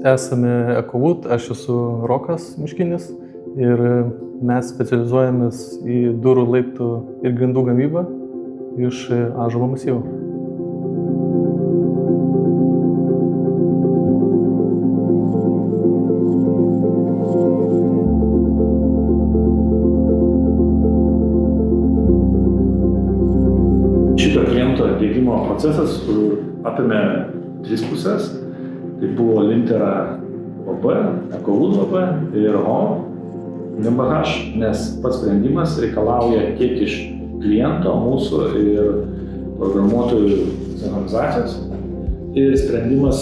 esame Ecowood, aš esu Rokas Miškinis ir mes specializuojamės į durų, laiptų ir grindų gamybą iš ąžuolo masyvo. Šito kliento diegimo procesas apėmė 3 pusės. Tai buvo Lintera OB, Ecowood OB ir GmbH, nes pats sprendimas reikalauja tiek iš kliento, mūsų ir programuotojų sinchronizacijos. Ir sprendimas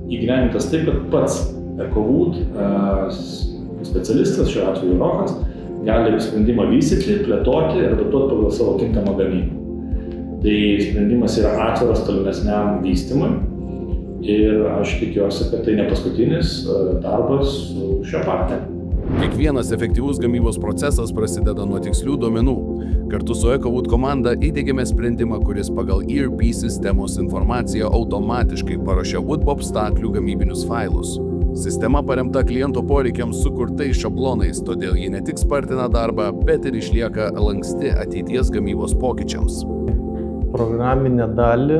įgyvendintas taip, kad pats Ecowood specialistas, šiuo atveju Rokas, gali sprendimą vystyti, plėtoti ir adaptuoti pagal savo kintamą gamybą. Tai sprendimas yra atviras tolimesniam vystymui ir aš tikiuosi, kad tai ne paskutinis darbas su šio partneriu. Kiekvienas efektyvus gamybos procesas prasideda nuo tikslių duomenų. Kartu su Ecowood komanda įdiegėme sprendimą, kuris pagal ERP sistemos informaciją automatiškai paruošia Woodbob staklių gamybinius failus. Sistema paremta kliento poreikiams sukurtais šablonais, todėl ji ne tik spartina darbą, bet ir išlieka lanksti ateities gamybos pokyčiams. Programinę dalį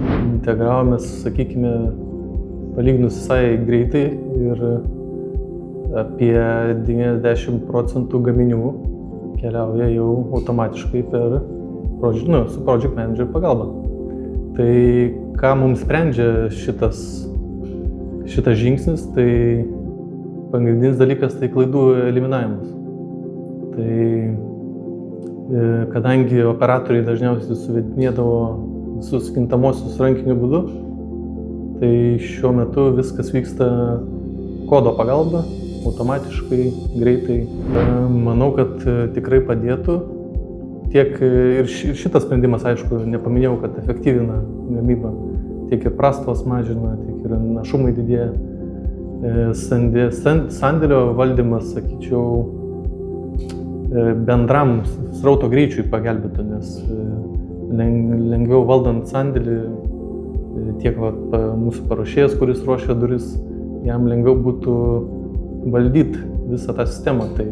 integravomės, sakykime, palyginus visai greitai ir apie 90% gaminių keliauja jau automatiškai su Project Manager pagalba. Tai ką mums sprendžia šitas žingsnis, tai pagrindinis dalykas tai klaidų eliminavimas. Tai kadangi operatoriai dažniausiai suvedinėdavo visus kintamosius rankiniu būdu, tai šiuo metu viskas vyksta kodo pagalba, automatiškai, greitai. Manau, kad tikrai padėtų. Tiek ir šitas sprendimas, aišku, nepaminėjau, kad efektyvina gamybą. Tiek ir prastovas mažina, tiek ir našumai didėja. Sandėlio valdymas, sakyčiau, bendram srauto greičiui pagelbėtų, nes lengviau valdant sandėlį, tiek mūsų paruošėjas, kuris ruošia duris, jam lengviau būtų valdyti visą tą sistemą, tai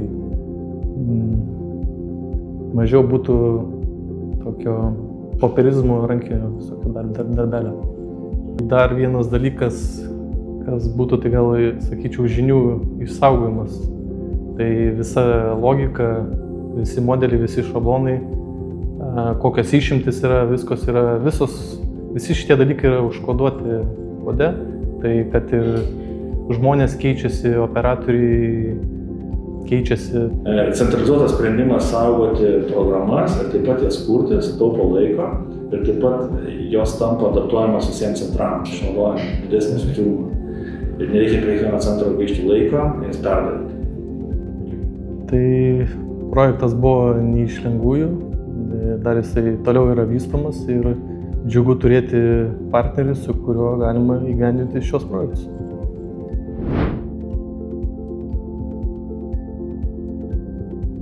mažiau būtų tokio popierizmo rankinio darbelio. Dar vienas dalykas, kas būtų, tai gal, sakyčiau, žinių išsaugojimas. Tai visa logika, visi modeliai, visi šablonai, kokios išimtis yra, visi šitie dalykai yra užkoduoti kode, tai kad ir žmonės keičiasi, operatoriai keičiasi. Centralizuotas sprendimas saugoti programas ir taip pat jas kurti, taupo laiko ir taip pat jos tampa adaptuojamas visiems centram, išnaudojant didesnį efektyvumą. Ir nereikia prie kiekvieno centro gaišti laiko, jas perdaryti. Tai projektas buvo ne iš lengvųjų, dar jisai toliau yra vystomas ir džiugu turėti partnerį, su kuriuo galima įgyvendinti šios projektus.